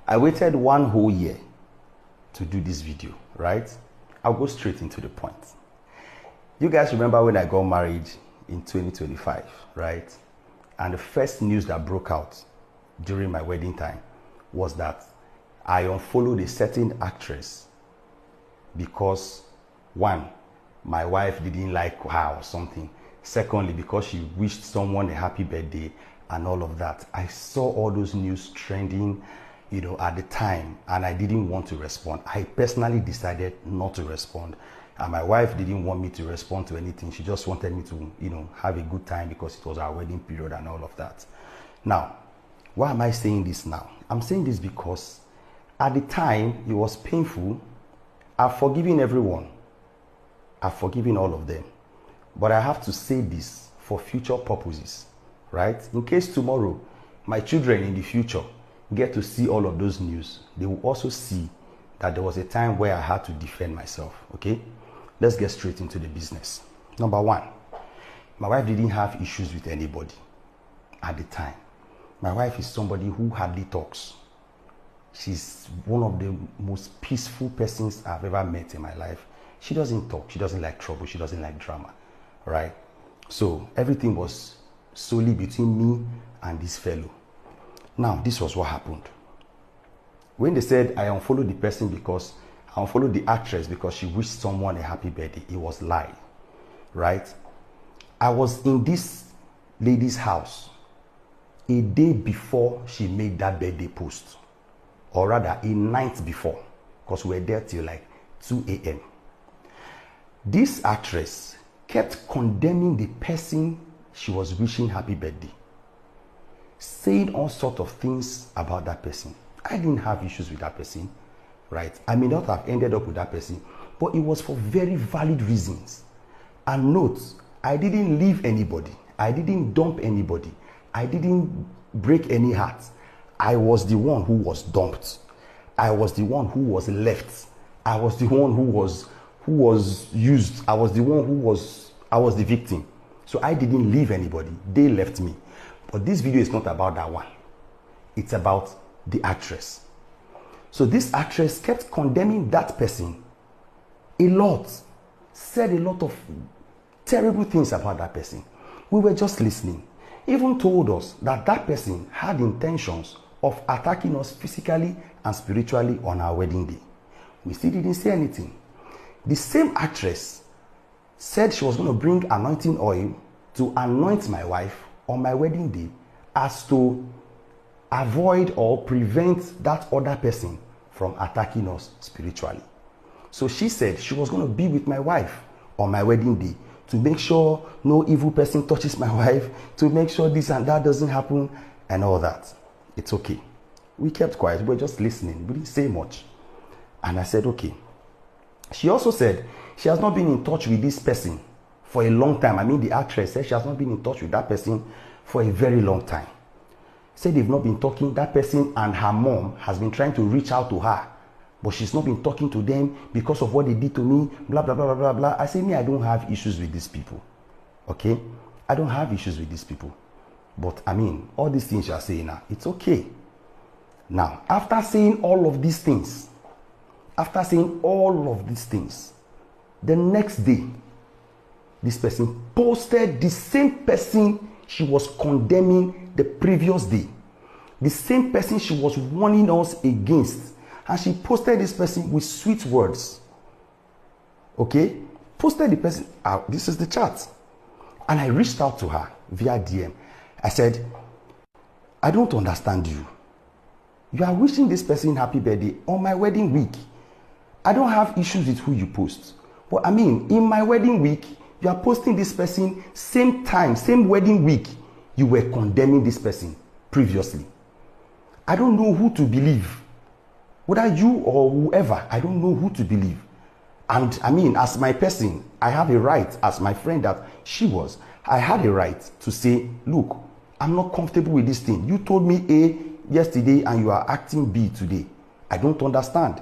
I waited 1 whole year to do this video, right? I'll go straight into the point. You guys remember when I got married in 2025, right? And the first news that broke out during my wedding time was that I unfollowed a certain actress because, one, my wife didn't like her or something. Secondly, because she wished someone a happy birthday and all of that. I saw all those news trending, at the time, and I didn't want to respond. I personally decided not to respond. And my wife didn't want me to respond to anything. She just wanted me to, have a good time because it was our wedding period and all of that. Now, why am I saying this now? I'm saying this because at the time, it was painful. I've forgiven everyone. I've forgiven all of them. But I have to say this for future purposes, right? In case tomorrow, my children in the future get to see all of those news, they will also see that there was a time where I had to defend myself, okay? Let's get straight into the business. Number one, my wife didn't have issues with anybody at the time. My wife is somebody who hardly talks. She's one of the most peaceful persons I've ever met in my life. She doesn't talk. She doesn't like trouble. She doesn't like drama, right? So everything was solely between me and this fellow. Now, this was what happened. When they said I unfollowed the person because I unfollowed the actress because she wished someone a happy birthday, it was lie, right? I was in this lady's house a day before she made that birthday post, or rather a night before, because we were there till like 2 a.m. This actress kept condemning the person she was wishing happy birthday, saying all sorts of things about that person. I didn't have issues with that person, right? I may not have ended up with that person, but it was for very valid reasons. And note, I didn't leave anybody. I didn't dump anybody. I didn't break any heart. I was the one who was dumped. I was the one who was left. I was the one who was used. I was the victim. So I didn't leave anybody. They left me. But this video is not about that one. It's about the actress. So this actress kept condemning that person a lot, said a lot of terrible things about that person. We were just listening. Even told us that that person had intentions of attacking us physically and spiritually on our wedding day. We still didn't say anything. The same actress said she was going to bring anointing oil to anoint my wife on my wedding day as to avoid or prevent that other person from attacking us spiritually. So she said she was going to be with my wife on my wedding day to make sure no evil person touches my wife, to make sure this and that doesn't happen and all that. It's okay. We kept quiet. We were just listening. We didn't say much. And I said, okay. She also said she has not been in touch with this person for a long time. I mean, the actress said she has not been in touch with that person for a very long time. Said they've not been talking. That person and her mom has been trying to reach out to her, but she's not been talking to them because of what they did to me, blah, blah, blah, blah, blah, blah. I say, me, I don't have issues with these people, okay? I don't have issues with these people. But, I mean, all these things you are saying now, it's okay. Now, after saying all of these things, the next day, this person posted the same person she was condemning the previous day. The same person she was warning us against. And she posted this person with sweet words. Okay? Posted the person out. This is the chat. And I reached out to her via DM. I said, I don't understand you. You are wishing this person happy birthday on my wedding week. I don't have issues with who you post. But I mean, in my wedding week, you are posting this person same time, same wedding week. You were condemning this person previously. I don't know who to believe. Whether you or whoever, I don't know who to believe. And I mean, as my person, I have a right, as my friend that she was, I had a right to say, look, I'm not comfortable with this thing. You told me A yesterday and you are acting B today. I don't understand.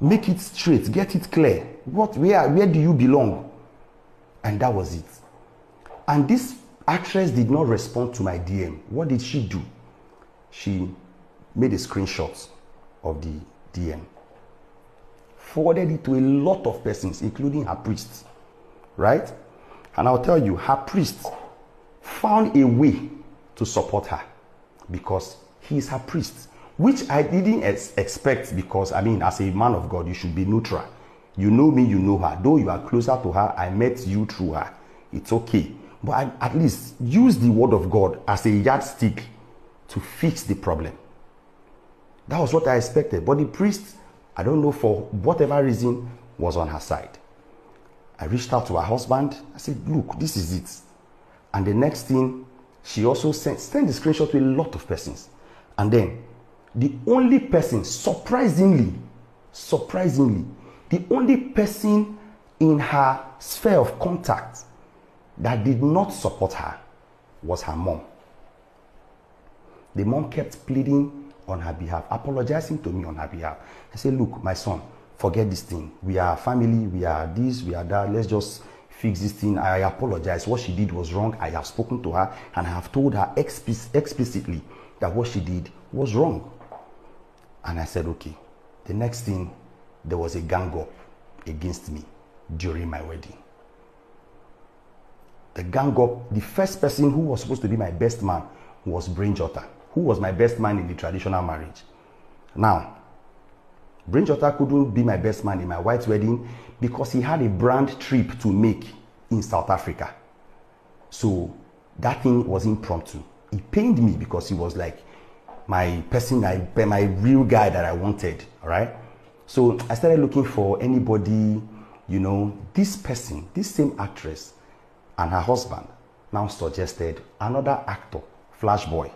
Make it straight, get it clear. Where do you belong? And that was it. And this actress did not respond to my DM. What did she do? She made a screenshot of the DM. Forwarded it to a lot of persons, including her priest, right? And I'll tell you, her priest found a way to support her because he is her priest, which I didn't expect because, I mean, as a man of God, you should be neutral. You know me, you know her. Though you are closer to her, I met you through her. It's okay. But I at least use the word of God as a yardstick to fix the problem. That was what I expected. But the priest, I don't know, for whatever reason, was on her side. I reached out to her husband. I said, look, this is it. And the next thing, she also sent the screenshot to a lot of persons. And then, the only person, surprisingly, the only person in her sphere of contact that did not support her was her mom. The mom kept pleading on her behalf, apologizing to me on her behalf. I said, look, my son, forget this thing. We are family, we are this, we are that. Let's just fix this thing. I apologize. What she did was wrong. I have spoken to her and I have told her explicitly that what she did was wrong. And I said, okay. The next thing, there was a gang up against me during my wedding. The gang up, the first person who was supposed to be my best man was Brain Jota, who was my best man in the traditional marriage. Now, Brain Jota couldn't be my best man in my white wedding because he had a brand trip to make in South Africa. So that thing was impromptu. It pained me because he was like my person, my real guy that I wanted, all right? So I started looking for anybody, you know, this person, this same actress and her husband now suggested another actor, Flashboy.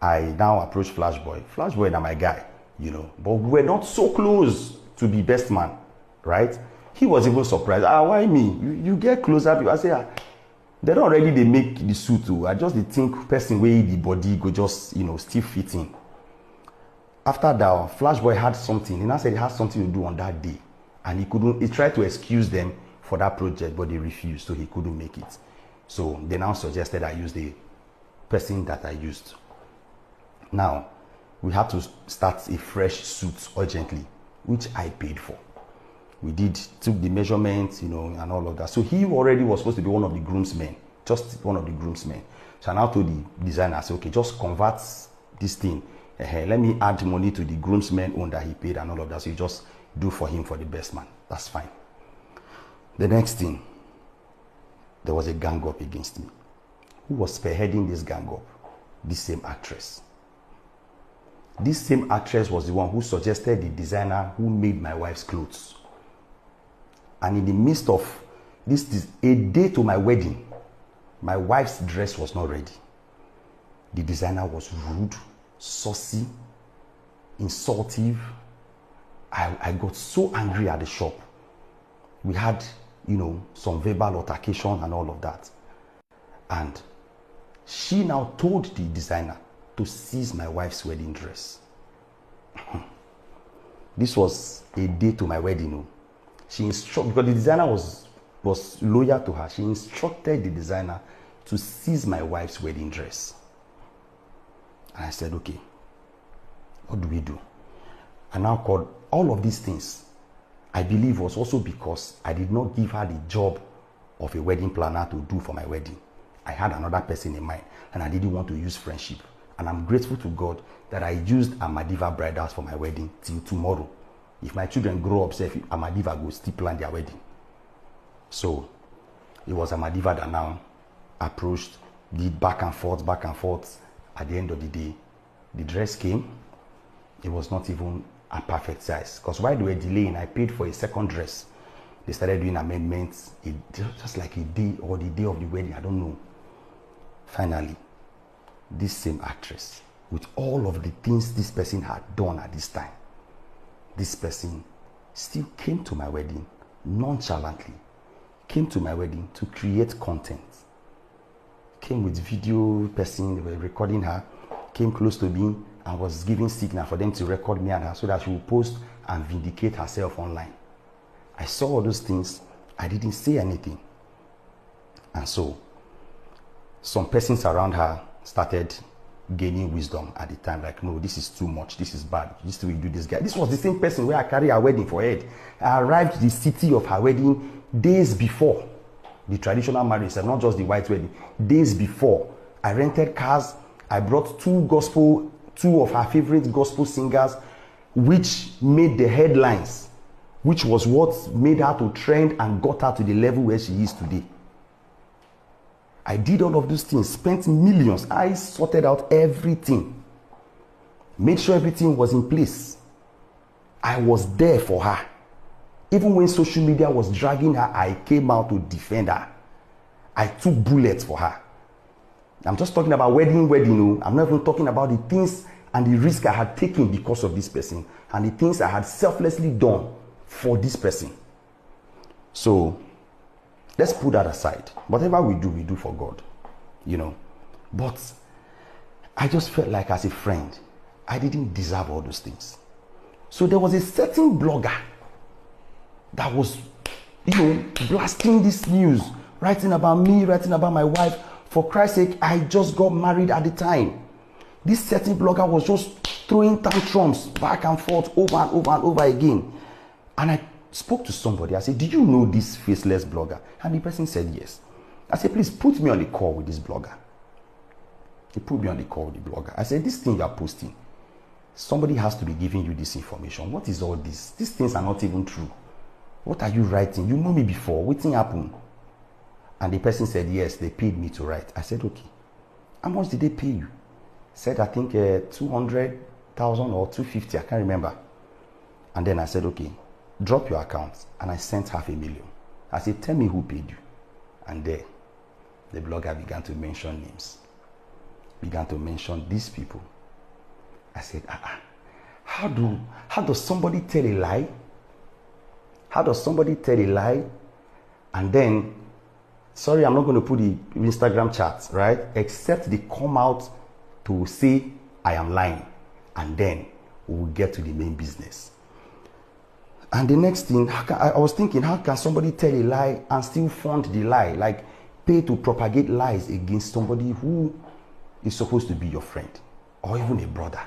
I now approached Flashboy. Flashboy is my guy, you know, but we're not so close to be best man, right? He was even surprised. Why me? You get closer. I say, they don't already they make the suit too. I just think person where the body go just, you know, still fitting. After that, Flashboy had something. He now said he had something to do on that day. And he couldn't, he tried to excuse them for that project, but they refused, so he couldn't make it. So they now suggested I use the person that I used. Now, we had to start a fresh suit urgently, which I paid for. We took the measurements, you know, and all of that. So he already was supposed to be one of the groomsmen, just one of the groomsmen. So I now told the designer, I said, okay, just convert this thing. Let me add money to the groomsmen own that he paid and all of that. So you just do for him for the best man. That's fine. The next thing, there was a gang up against me. Who was spearheading this gang up? This same actress. This same actress was the one who suggested the designer who made my wife's clothes. And in the midst of this a day to my wedding, my wife's dress was not ready. The designer was rude, saucy, insultive. I got so angry at the shop. We had, you know, some verbal altercation and all of that. And she now told the designer to seize my wife's wedding dress. This was a day to my wedding. She instructed, because the designer was loyal to her, she instructed the designer to seize my wife's wedding dress. And I said, okay, what do we do? I now called all of these things. I believe was also because I did not give her the job of a wedding planner to do for my wedding. I had another person in mind and I didn't want to use friendship. And I'm grateful to God that I used Amadiva Bridals for my wedding till tomorrow. If my children grow up, say Amadiva will still plan their wedding. So it was Amadiva that now approached, did back and forth. At the end of the day, the dress came. It was not even a perfect size. Because while they were delaying, I paid for a second dress. They started doing amendments, just like a day or the day of the wedding, I don't know. Finally, this same actress, with all of the things this person had done at this time, this person still came to my wedding nonchalantly, came to my wedding to create content. Came with video person, they were recording her, came close to me and was giving signal for them to record me and her so that she would post and vindicate herself online. I saw all those things, I didn't say anything. And so, some persons around her started gaining wisdom at the time. Like, no, this is too much. This is bad. This way you do this guy. This was the same person where I carry her wedding for head. I arrived the city of her wedding days before the traditional marriage, and not just the white wedding. Days before, I rented cars. I brought two of her favorite gospel singers, which made the headlines, which was what made her to trend and got her to the level where she is today. I did all of those things, spent millions. I sorted out everything, made sure everything was in place. I was there for her. Even when social media was dragging her, I came out to defend her. I took bullets for her. I'm just talking about wedding. I'm not even talking about the things and the risk I had taken because of this person, and the things I had selflessly done for this person. So let's put that aside. Whatever we do for God, But I just felt like, as a friend, I didn't deserve all those things. So there was a certain blogger that was, blasting this news, writing about me, writing about my wife. For Christ's sake, I just got married at the time. This certain blogger was just throwing tantrums back and forth over and over and over again. And I spoke to somebody. I said, do you know this faceless blogger? And the person said yes. I said, please put me on the call with this blogger. He put me on the call with the blogger. I said, this thing you are posting, somebody has to be giving you this information. What is all this? These things are not even true. What are you writing? You know me before. What thing happened? And the person said, yes, they paid me to write. I said, okay. How much did they pay you? Said, I think 200,000 or 250, I can't remember. And then I said, okay, drop your account. And I sent $500,000. I said, tell me who paid you. And there, the blogger began to mention names. Began to mention these people. I said, how does somebody tell a lie? How does somebody tell a lie? And then, sorry, I'm not going to put the Instagram chats, right? Except they come out to say I am lying. And then we'll get to the main business. And the next thing, I was thinking, how can somebody tell a lie and still fund the lie? Like, pay to propagate lies against somebody who is supposed to be your friend or even a brother.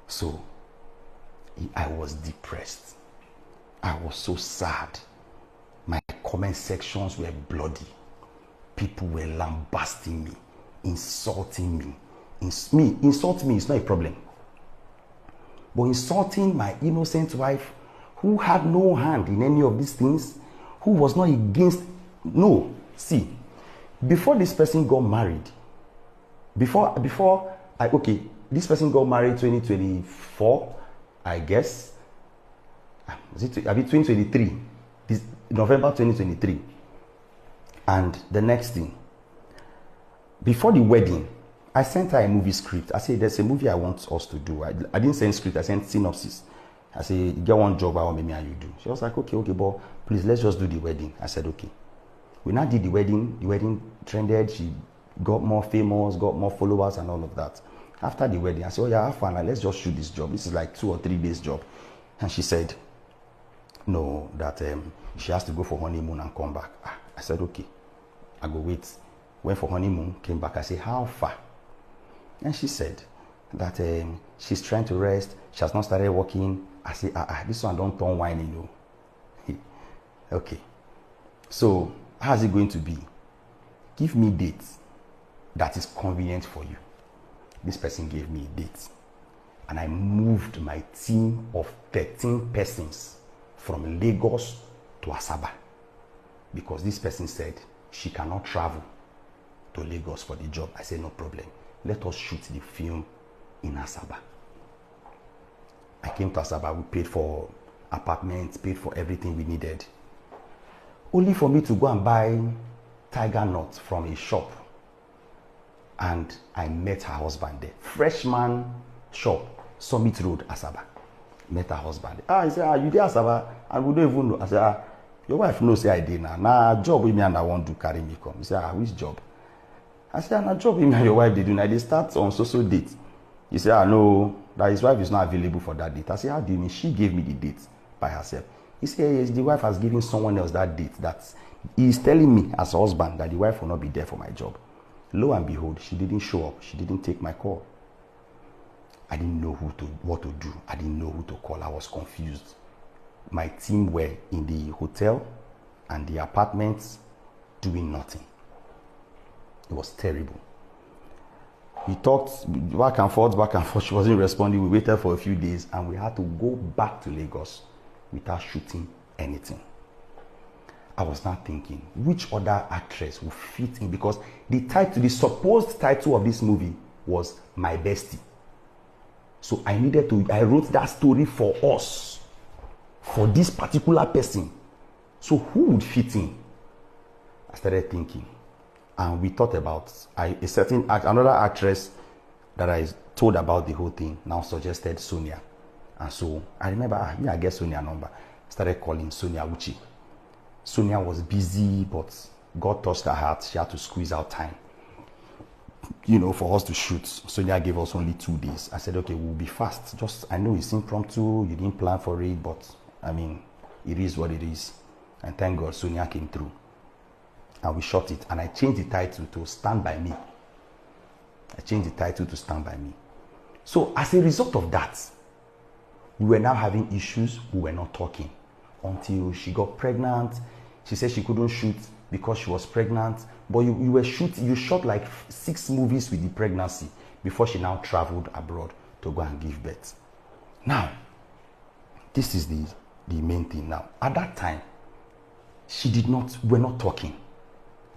So, I was depressed. I was so sad. My comment sections were bloody. People were lambasting me, insulting me. Insult me is not a problem. But insulting my innocent wife, who had no hand in any of these things, who was not against... No, see, before this person got married, this person got married 2024, I guess. Was it 2023? This November 2023. And the next thing, before the wedding, I sent her a movie script. I said, there's a movie I want us to do. I didn't send script, I sent synopsis. I said, get one job, I want me and you do. She was like, okay, but please, let's just do the wedding. I said, okay. We now did the wedding. The wedding trended. She got more famous, got more followers and all of that. After the wedding, I said, oh yeah, have fun. Like, let's just shoot this job. This is like 2 or 3 days job. And she said, no, that she has to go for honeymoon and come back. I said, okay, I go wait. Went for honeymoon, came back. I said, how far? And she said that she's trying to rest. She has not started working. I said, this one don't turn wine, Okay. So, how's it going to be? Give me dates that is convenient for you. This person gave me a date. And I moved my team of 13 persons from Lagos to Asaba. Because this person said she cannot travel to Lagos for the job. I said, no problem. Let us shoot the film in Asaba. I came to Asaba. We paid for apartments, paid for everything we needed. Only for me to go and buy tiger nuts from a shop. And I met her husband there. Freshman shop, Summit Road, Asaba. Met her husband there. He said, you there, Asaba? And we don't even know. I said, your wife knows say I did now. Nah, job with me and I want to carry me come. He said, which job? I said, nah, job with me and your wife they do now. They start on social date. He said, no, that his wife is not available for that date. I said, how do you mean? She gave me the date by herself. He said, yes, the wife has given someone else that date. That he is telling me as a husband that the wife will not be there for my job. Lo and behold, she didn't show up. She didn't take my call. I didn't know what to do. I didn't know who to call. I was confused. My team were in the hotel and the apartments doing nothing. It was terrible. We talked back and forth. She wasn't responding. We waited for a few days and we had to go back to Lagos without shooting anything. I was not thinking, which other actress would fit in? Because the supposed title of this movie was My Bestie. So I wrote that story for us, for this particular person. So who would fit in? I started thinking. And we thought about another actress that I told about the whole thing now suggested Sonia. And so I remember, I get Sonia number. Started calling Sonia Uchi. Sonia was busy, but God touched her heart. She had to squeeze out time, for us to shoot. Sonia gave us only 2 days. I said, okay, we'll be fast. I know it's impromptu. You didn't plan for it, but it is what it is. And thank God Sonia came through. And we shot it. And I changed the title to Stand By Me. So as a result of that, we were now having issues. We were not talking until she got pregnant. She said she couldn't shoot because she was pregnant. But you shot like 6 movies with the pregnancy before she now traveled abroad to go and give birth. Now, this is the main thing now. At that time, we're not talking.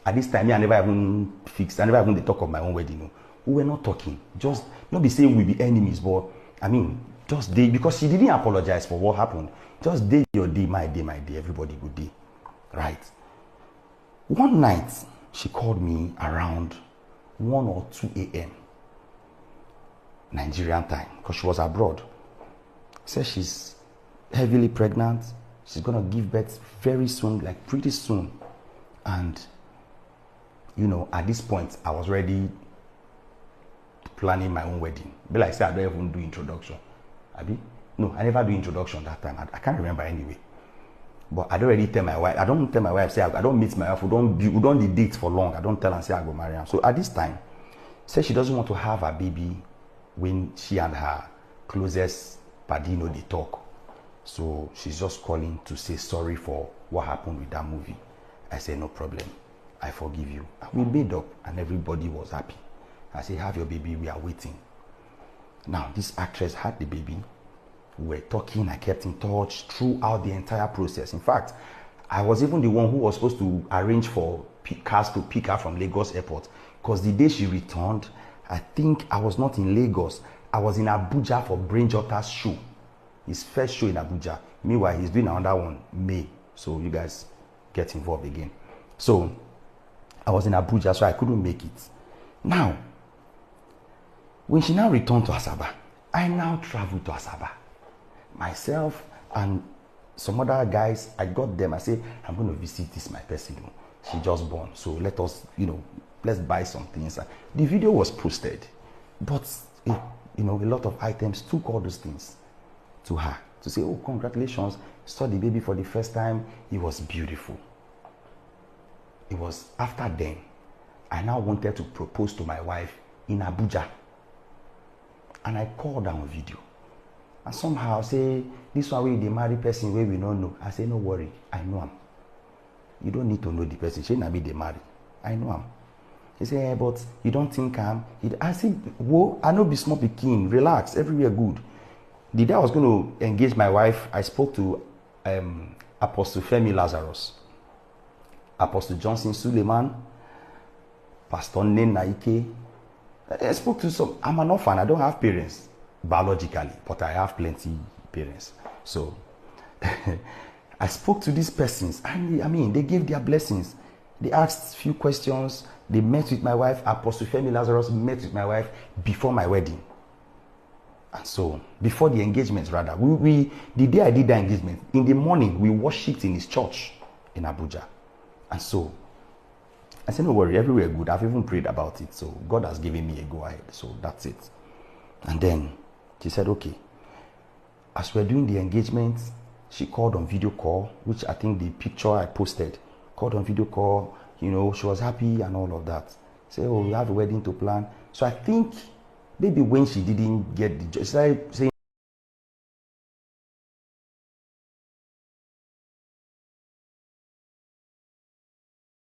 At this time, I never even talk of my own wedding. We were not talking. Just not be saying we be enemies, but just day, because she didn't apologize for what happened. Just day your day, my day, everybody good day. Right. One night, she called me around 1 or 2 a.m. Nigerian time, because she was abroad. Said she's heavily pregnant. She's going to give birth very soon, like pretty soon. And, at this point, I was already planning my own wedding. But like I said, I don't even do introduction. No, I never do introduction that time. I can't remember anyway. But I don't already tell my wife. I don't tell my wife, say I don't meet my wife. We don't date for long. I don't tell her, say I go marry her. So at this time, say she doesn't want to have a baby when she and her closest padino they talk. So she's just calling to say sorry for what happened with that movie. I say no problem. I forgive you. And we made up and everybody was happy. I say, have your baby, we are waiting. Now, this actress had the baby. We were talking, I kept in touch throughout the entire process. In fact, I was even the one who was supposed to arrange for cars to pick her from Lagos airport. Because the day she returned, I think I was not in Lagos. I was in Abuja for Brain Jotta's show. His first show in Abuja. Meanwhile, he's doing another one, May. So you guys get involved again. So I was in Abuja, so I couldn't make it. Now, when she now returned to Asaba, I now traveled to Asaba. Myself and some other guys, I got them. I say, I'm going to visit this my person. She just born. So let us, let's buy some things. The video was posted. But, a lot of items took all those things to her. To say, oh, congratulations. Saw the baby for the first time. It was beautiful. It was after then, I now wanted to propose to my wife in Abuja. And I called her on video. And somehow say, this one way the married person where we don't know. I say, no worry, I know him. You don't need to know the person. She not be the married. I know him. He say, yeah, but you don't think I'm. I say, whoa, I know be small pikin. Relax, everywhere good. The day I was going to engage my wife, I spoke to Apostle Femi Lazarus, Apostle Johnson Suleiman, Pastor Nen Naike. I spoke to some. I'm an orphan. I don't have parents biologically, but I have plenty parents. So I spoke to these persons, and they gave their blessings. They asked a few questions. They met with my wife. Apostle Femi Lazarus met with my wife before my wedding. And so, before the engagement, rather, the day I did the engagement, in the morning, we worshipped in his church in Abuja. And so, I said, no worry, everywhere good. I've even prayed about it. So, God has given me a go ahead. So, that's it. And then, she said, okay. As we're doing the engagement, she called on video call, which I think the picture I posted, called on video call, she was happy and all of that. Say, oh, we have a wedding to plan. So I think maybe when she didn't get the job, she started saying